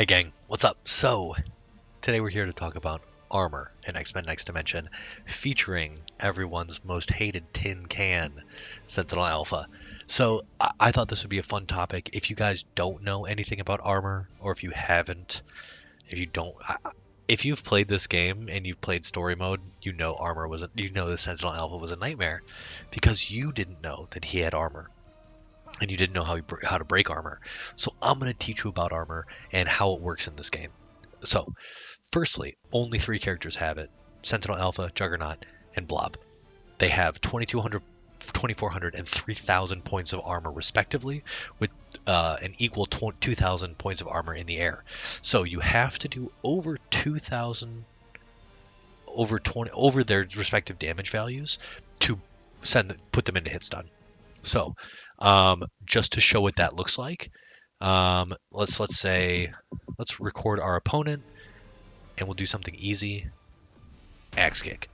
Hey gang, what's up? So, today we're here to talk about armor in X-Men Next Dimension, featuring everyone's most hated tin can, Sentinel Alpha. So, I thought this would be a fun topic. If you guys don't know anything about armor, or if you haven't, if you don't, if you've played this game and you've played story mode, you know the Sentinel Alpha was a nightmare, because you didn't know that he had armor and you didn't know how to break armor. So I'm going to teach you about armor and how it works in this game. So, firstly, only three characters have it: Sentinel Alpha, Juggernaut, and Blob. They have 2200, 2400, and 3000 points of armor respectively, with an equal 2000 points of armor in the air. So you have to do over 2000 over their respective damage values to put them into hit stun. So, just to show what that looks like, let's record our opponent, and we'll do something easy. Axe kick.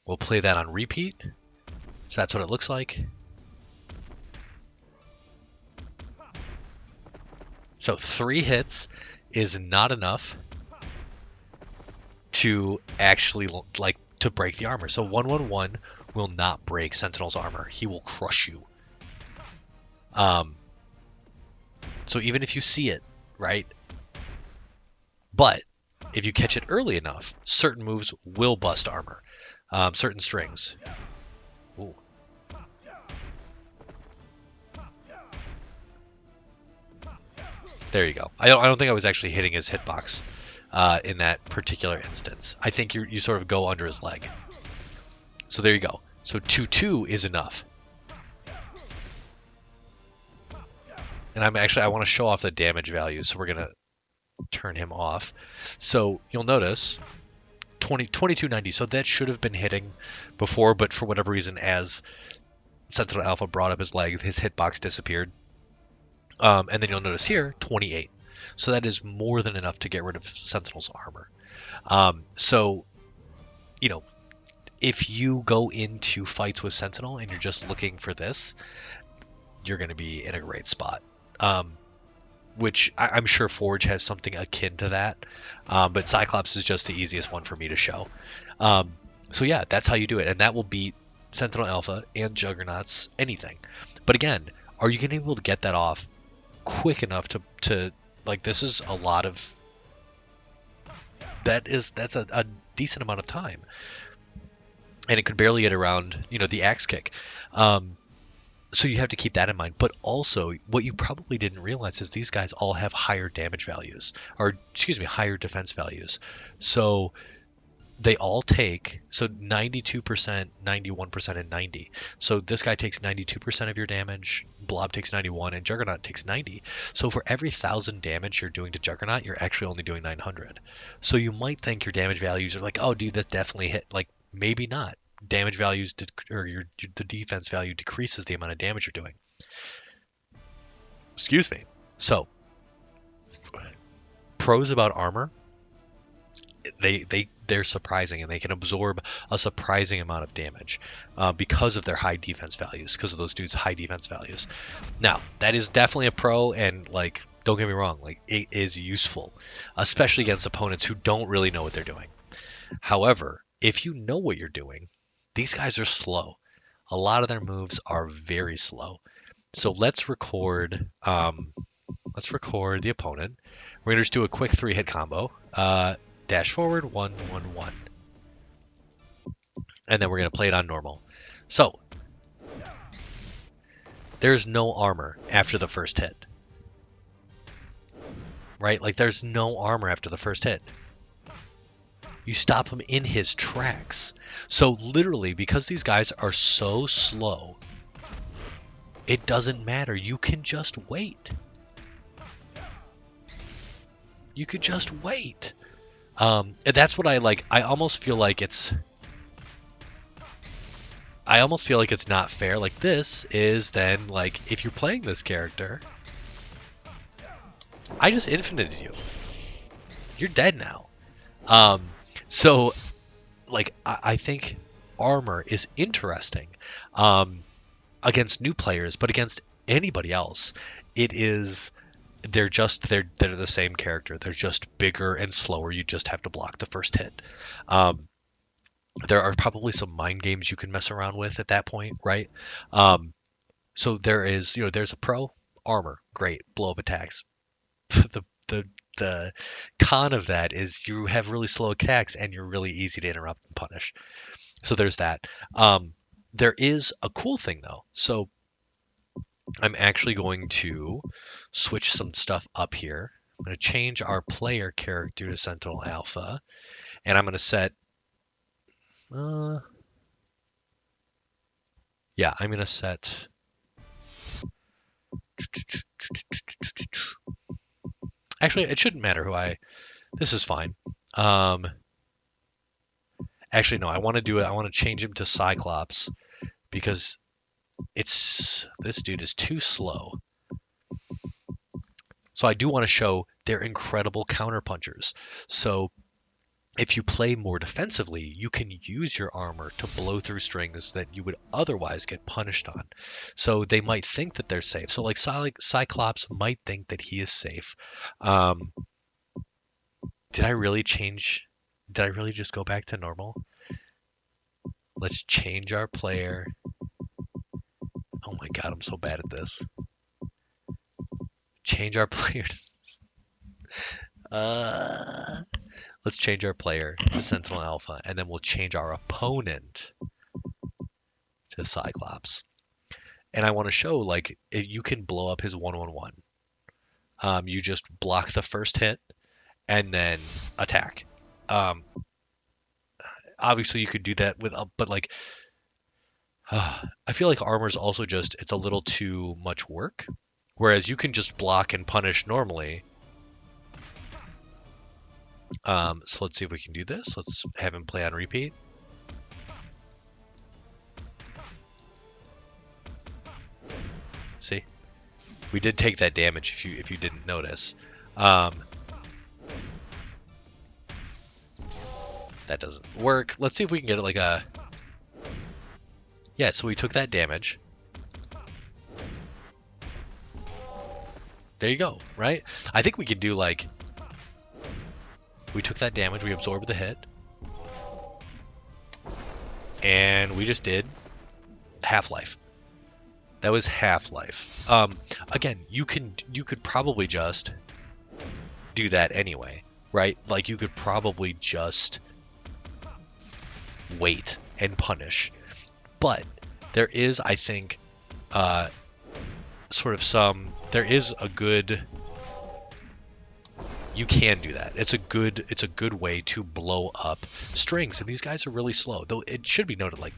We'll play that on repeat. So that's what it looks like. So 3 hits is not enough to actually to break the armor. So 111 will not break Sentinel's armor. He will crush you. So even if you see it, right? But if you catch it early enough, certain moves will bust armor. Certain strings. Ooh. There you go. I don't think I was actually hitting his hitbox in that particular instance. I think you sort of go under his leg. So there you go. So 2-2 is enough. And I want to show off the damage values, so we're gonna turn him off. So you'll notice 2290. So that should have been hitting before, but for whatever reason, as Sentinel Alpha brought up his leg, his hitbox disappeared. And then you'll notice here 28. So that is more than enough to get rid of Sentinel's armor. So, you know, if you go into fights with Sentinel and you're just looking for this, you're going to be in a great spot. Which I'm sure Forge has something akin to that, but Cyclops is just the easiest one for me to show. So yeah, that's how you do it, and that will beat Sentinel Alpha and Juggernaut's anything. But again, are you going to be able to get that off quick enough to like, this is a lot of that's a decent amount of time, and it could barely get around the axe kick. So you have to keep that in mind. But also, what you probably didn't realize is these guys all have higher damage values, or excuse me, higher defense values. So they all take 92%, 91%, and 90. So this guy takes 92% of your damage, Blob takes 91, and Juggernaut takes 90. So for every 1,000 damage you're doing to Juggernaut, you're actually only doing 900. So you might think your damage values are like, oh, dude, that definitely hit. Like, maybe not. Damage values the defense value decreases the amount of damage you're doing. Excuse me. So, pros about armor, they're surprising, and they can absorb a surprising amount of damage because of their high defense values, because of those dudes' high defense values. Now, that is definitely a pro, and like, don't get me wrong, like, it is useful, especially against opponents who don't really know what they're doing. However, if you know what you're doing, these guys are slow. A lot of their moves are very slow. So let's record the opponent. We're gonna just do a quick 3-hit combo. Dash forward, 1, 1, 1. And then we're gonna play it on normal. So there's no armor after the first hit. Right? Like, there's no armor after the first hit. You stop him in his tracks. So literally, because these guys are so slow, it doesn't matter. You can just wait. You could just wait. And that's what I like. I almost feel like it's not fair. Like, this is then, like, if you're playing this character, I just infinited you. You're dead now. So, like, I think armor is interesting against new players, but against anybody else, it is they're the same character. They're just bigger and slower. You just have to block the first hit. Um, there are probably some mind games you can mess around with at that point, right? Um, so there is, there's a pro armor, great, blow up attacks. The the con of that is you have really slow attacks and you're really easy to interrupt and punish. So there's that. Um, there is a cool thing though. So I'm actually going to switch some stuff up here. I'm going to change our player character to Sentinel Alpha, and I'm going to set. Uh, yeah, I'm going to set. Actually, it shouldn't matter who I. This is fine. Um, actually, no, I want to do it. I want to change him to Cyclops because this dude is too slow. So I do want to show they're incredible counterpunchers. So if you play more defensively, you can use your armor to blow through strings that you would otherwise get punished on. So they might think that they're safe. So like Cyclops might think that he is safe. Um, did I really change? Did I really just go back to normal? Let's change our player. Oh my god, I'm so bad at this. Change our player. Uh, let's change our player to Sentinel Alpha, and then we'll change our opponent to Cyclops. And I want to show like you can blow up his 1-1-1. You just block the first hit and then attack. Um, obviously, you could do that with, but like, I feel like armor's also just it's a little too much work. Whereas you can just block and punish normally. So let's see if we can do this. Let's have him play on repeat. See, we did take that damage if you didn't notice. Um, that doesn't work. Let's see if we can get it like a. Yeah, so we took that damage. There you go, right? I think we could do like. We took that damage, we absorbed the hit. And we just did Half-Life. That was Half-Life. Again, you could probably just do that anyway, right? Like you could probably just wait and punish. But there is, I think, there is a good. You can do that. It's a good way to blow up strings, and these guys are really slow. Though it should be noted, like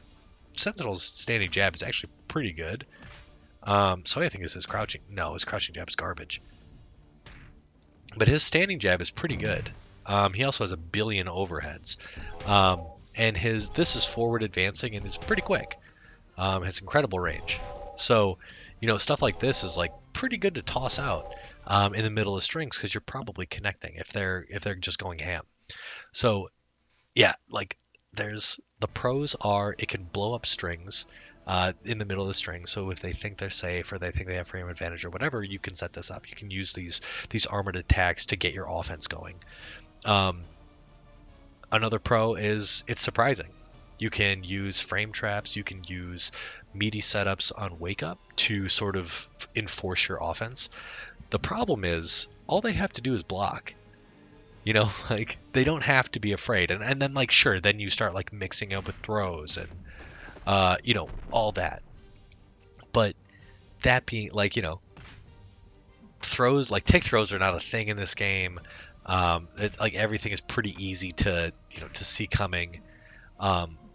Sentinel's standing jab is actually pretty good. So I think this is crouching. No, his crouching jab is garbage. But his standing jab is pretty good. He also has a billion overheads, and this is forward advancing and is pretty quick. Has incredible range. So, stuff like this is like pretty good to toss out in the middle of strings because you're probably connecting if they're just going ham. So, yeah, like there's the pros are it can blow up strings in the middle of the string. So if they think they're safe or they think they have frame advantage or whatever, you can set this up. You can use these armored attacks to get your offense going. Another pro is it's surprising. You can use frame traps. You can use meaty setups on wake up to sort of enforce your offense. The problem is all they have to do is block. Like they don't have to be afraid. And then like sure, then you start like mixing up with throws and all that. But that being like, throws like tick throws are not a thing in this game. It's like everything is pretty easy to see coming.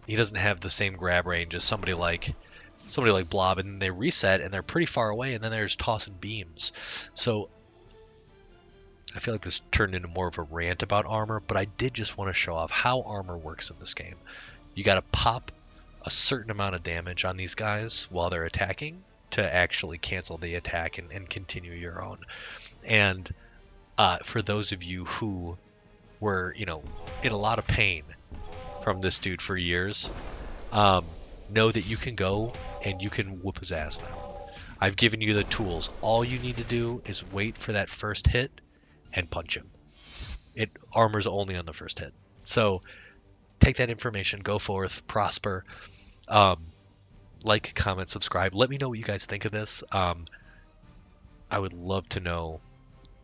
He doesn't have the same grab range as somebody like Blob, and they reset and they're pretty far away, and then there's tossing beams. So I feel like this turned into more of a rant about armor, but I did just want to show off how armor works in this game. You got to pop a certain amount of damage on these guys while they're attacking to actually cancel the attack and continue your own. And for those of you who were, in a lot of pain from this dude for years, know that you can go and you can whoop his ass now. I've given you the tools. All you need to do is wait for that first hit and punch him. It armors only on the first hit. So take that information, go forth, prosper. Um, like, comment, subscribe. Let me know what you guys think of this. I would love to know.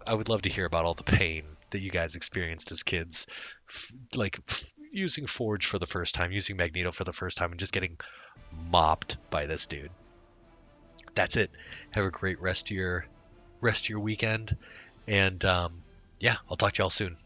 I would love to hear about all the pain that you guys experienced as kids, using Forge for the first time, using Magneto for the first time, and just getting mopped by this dude. That's it. Have a great rest of your weekend, and yeah, I'll talk to y'all soon.